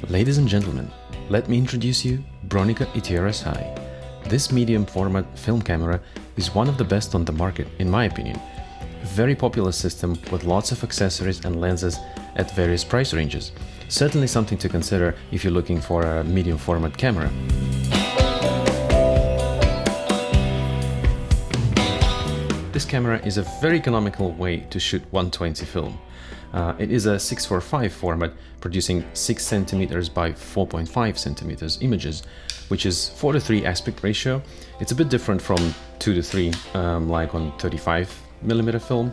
Ladies and gentlemen, let me introduce you Bronica ETRSi. This medium format film camera is one of the best on the market, in my opinion. A very popular system with lots of accessories and lenses at various price ranges. Certainly something to consider if you're looking for a medium format camera. This camera is a very economical way to shoot 120 film. It is a 6:4:5 format, producing 6 cm by 4.5 cm images, which is 4:3 aspect ratio. It's a bit different from 2:3, like on 35mm film.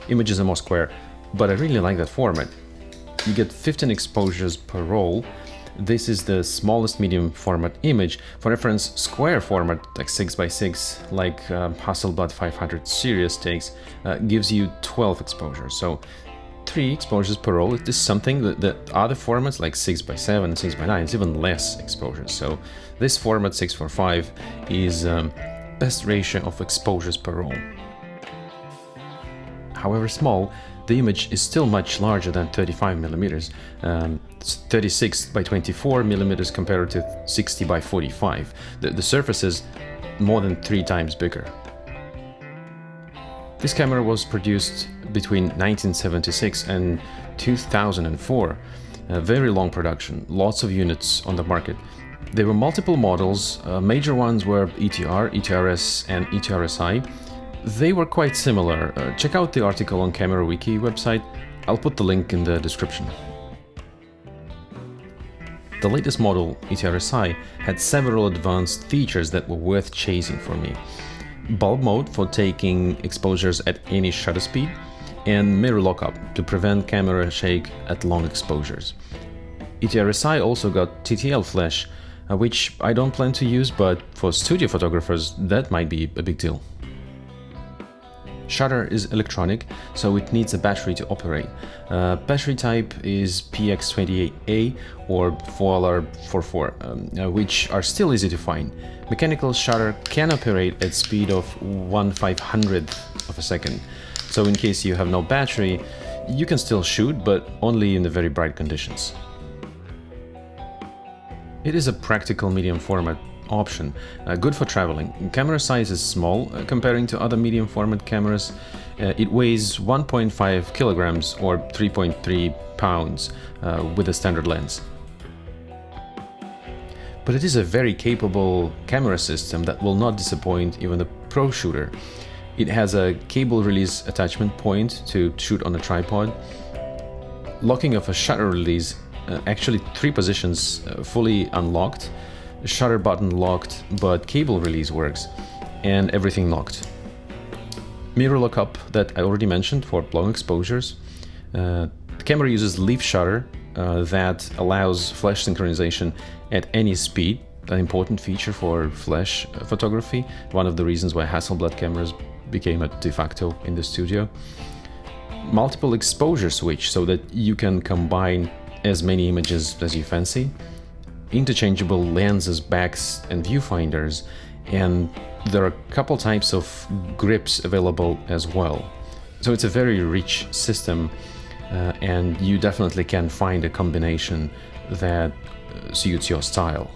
Images are more square, but I really like that format. You get 15 exposures per roll. This is the smallest medium format image. For reference, square format, like 6x6, like Hasselblad 500 series takes, gives you 12 exposures. So 3 exposures per roll. It is something that other formats like 6x7, 6x9, it's even less exposures. So this format 6:4:5 is best ratio of exposures per roll. However small, the image is still much larger than 35mm. 36x24mm compared to 60x45. The surface is more than 3 times bigger. This camera was produced between 1976 and 2004. A very long production, lots of units on the market. There were multiple models. Major ones were ETR, ETRS and ETRSi. They were quite similar. Check out the article on Camera Wiki website. I'll put the link in the description. The latest model, ETRSi, had several advanced features that were worth chasing for me. Bulb mode for taking exposures at any shutter speed, and mirror lockup to prevent camera shake at long exposures. ETRSi also got TTL flash, which I don't plan to use, but for studio photographers that might be a big deal. Shutter is electronic, so it needs a battery to operate. Battery type is PX28A or 4LR44, which are still easy to find. Mechanical shutter can operate at speed of 1/500th of a second, so in case you have no battery, you can still shoot, but only in the very bright conditions. It is a practical medium format option, good for traveling. Camera size is small comparing to other medium format cameras. It weighs 1.5 kilograms or 3.3 pounds with a standard lens. But it is a very capable camera system that will not disappoint even a pro shooter. It has a cable release attachment point to shoot on a tripod. Locking of a shutter release, actually 3 positions fully unlocked. Shutter button locked, but cable release works, and everything locked. Mirror lockup that I already mentioned for long exposures. The camera uses leaf shutter that allows flash synchronization at any speed, an important feature for flash photography, one of the reasons why Hasselblad cameras became a de facto in the studio. Multiple exposure switch so that you can combine as many images as you fancy. Interchangeable lenses, backs and viewfinders, and there are a couple types of grips available as well. So it's a very rich system, and you definitely can find a combination that suits your style.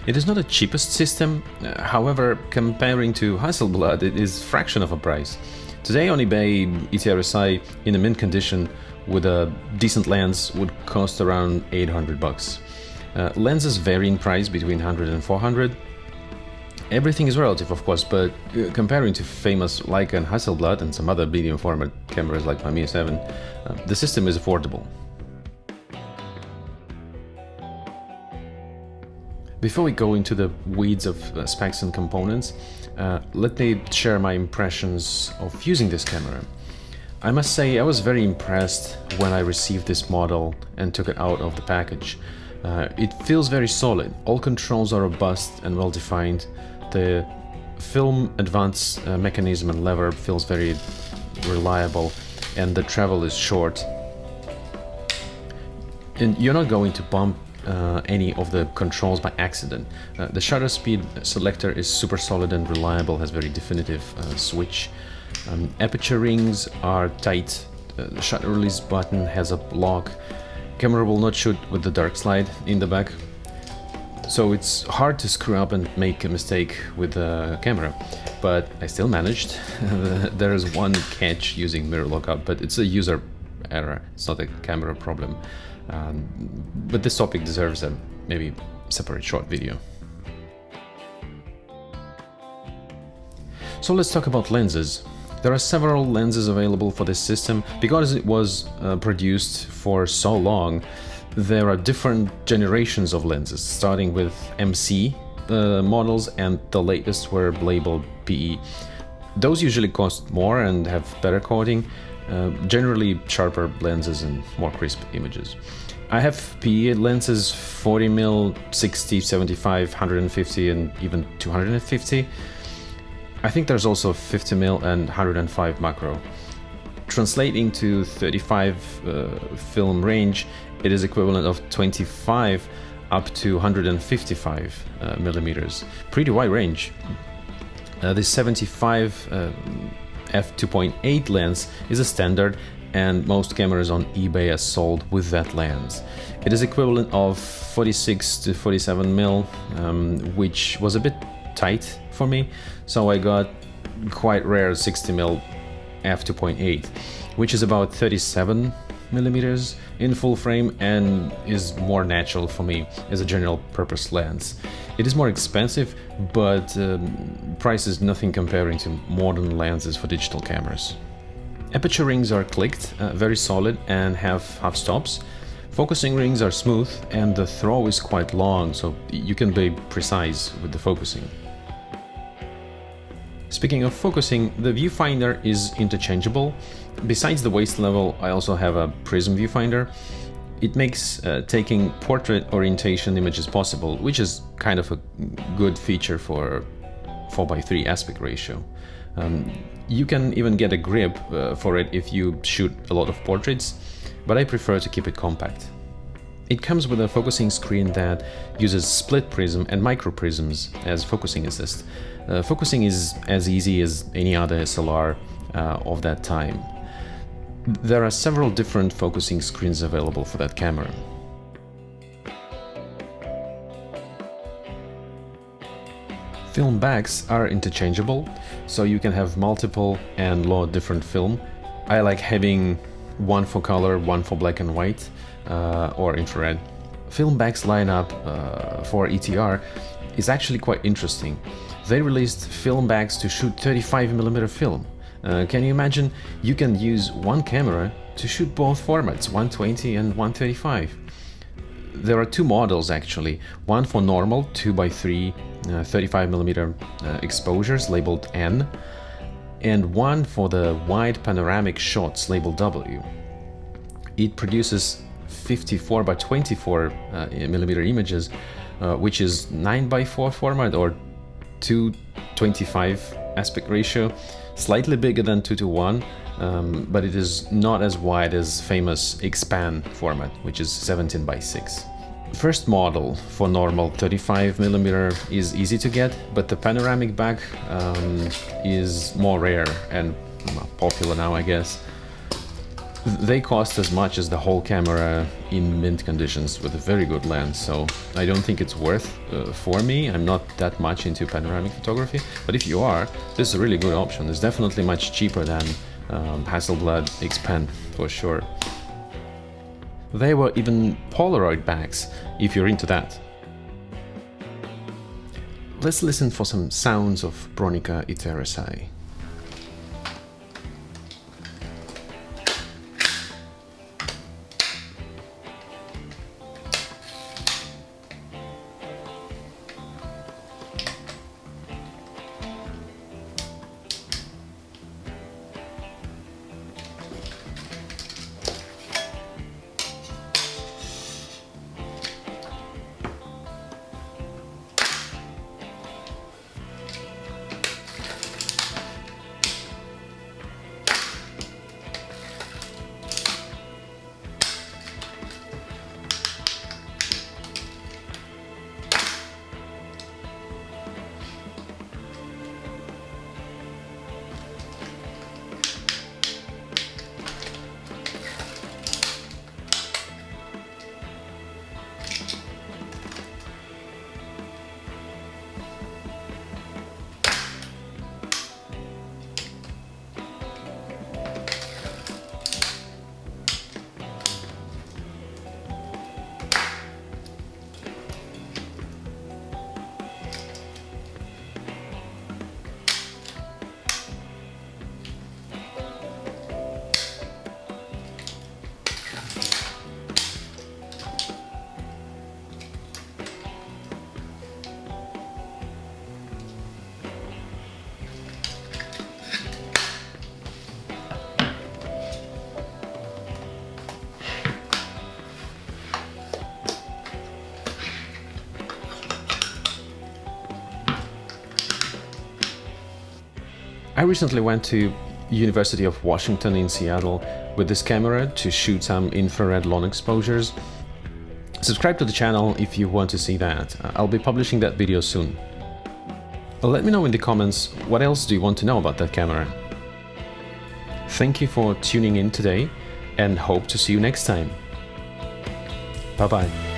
It is not the cheapest system, however, comparing to Hasselblad, it is a fraction of a price. Today on eBay, ETRSi in a mint condition with a decent lens would cost around $800. Lenses vary in price between 100 and 400. Everything is relative, of course, but comparing to famous Leica and Hasselblad and some other medium format cameras like Mamiya 7, the system is affordable. Before we go into the weeds of specs and components, let me share my impressions of using this camera. I must say I was very impressed when I received this model and took it out of the package. It feels very solid, all controls are robust and well defined. The film advance mechanism and lever feels very reliable, and the travel is short. And you're not going to bump any of the controls by accident. The shutter speed selector is super solid and reliable, has very definitive switch. Aperture rings are tight The shutter release button has a lock. Camera will not shoot with the dark slide in the back, so it's hard to screw up and make a mistake with the camera, but I still managed. There is one catch using mirror lockup, but it's a user error, it's not a camera problem. But this topic deserves a maybe separate short video. So let's talk about lenses. There are several lenses available for this system. Because it was produced for so long, there are different generations of lenses, starting with MC models, and the latest were labeled PE. Those usually cost more and have better coating, generally sharper lenses and more crisp images. I have PE lenses 40mm, 60, 75, 150 and even 250. I think there's also 50mm and 105 macro. Translating to 35 film range, it is equivalent of 25 up to 155 millimeters. Pretty wide range. The 75 f2.8 lens is a standard, and most cameras on eBay are sold with that lens. It is equivalent of 46 to 47mm, which was a bit tight for me, so I got quite rare 60mm f2.8, which is about 37 millimeters in full frame and is more natural for me as a general purpose lens. It is more expensive, but price is nothing comparing to modern lenses for digital cameras. Aperture rings are clicked, very solid, and have half stops. Focusing rings are smooth, and the throw is quite long, so you can be precise with the focusing. Speaking of focusing, the viewfinder is interchangeable. Besides the waist level, I also have a prism viewfinder. It makes taking portrait orientation images possible, which is kind of a good feature for 4:3 aspect ratio. You can even get a grip for it if you shoot a lot of portraits, but I prefer to keep it compact. It comes with a focusing screen that uses split prism and micro prisms as focusing assist. Focusing is as easy as any other SLR of that time. There are several different focusing screens available for that camera. Film backs are interchangeable, so you can have multiple and load different film. I like having one for color, one for black and white, or infrared. Film backs lineup for ETR is actually quite interesting. They released film backs to shoot 35mm film. Can you imagine? You can use one camera to shoot both formats, 120 and 135. There are two models actually, one for normal 2:3 35mm exposures labeled N, and one for the wide panoramic shots labeled W. It produces 54:24 images, which is 9:4 format or 2:25 aspect ratio, slightly bigger than 2:1, but it is not as wide as famous expand format, which is 17:6. First model for normal 35mm is easy to get, but the panoramic back is more rare and popular now, I guess. They cost as much as the whole camera in mint conditions with a very good lens, so I don't think it's worth for me. I'm not that much into panoramic photography, but if you are, this is a really good option. It's definitely much cheaper than Hasselblad Expand for sure. There were even Polaroid backs, if you're into that. Let's listen for some sounds of Bronica ETRSi. I recently went to University of Washington in Seattle with this camera to shoot some infrared lawn exposures. Subscribe to the channel if you want to see that. I'll be publishing that video soon. Let me know in the comments what else do you want to know about that camera. Thank you for tuning in today and hope to see you next time. Bye bye.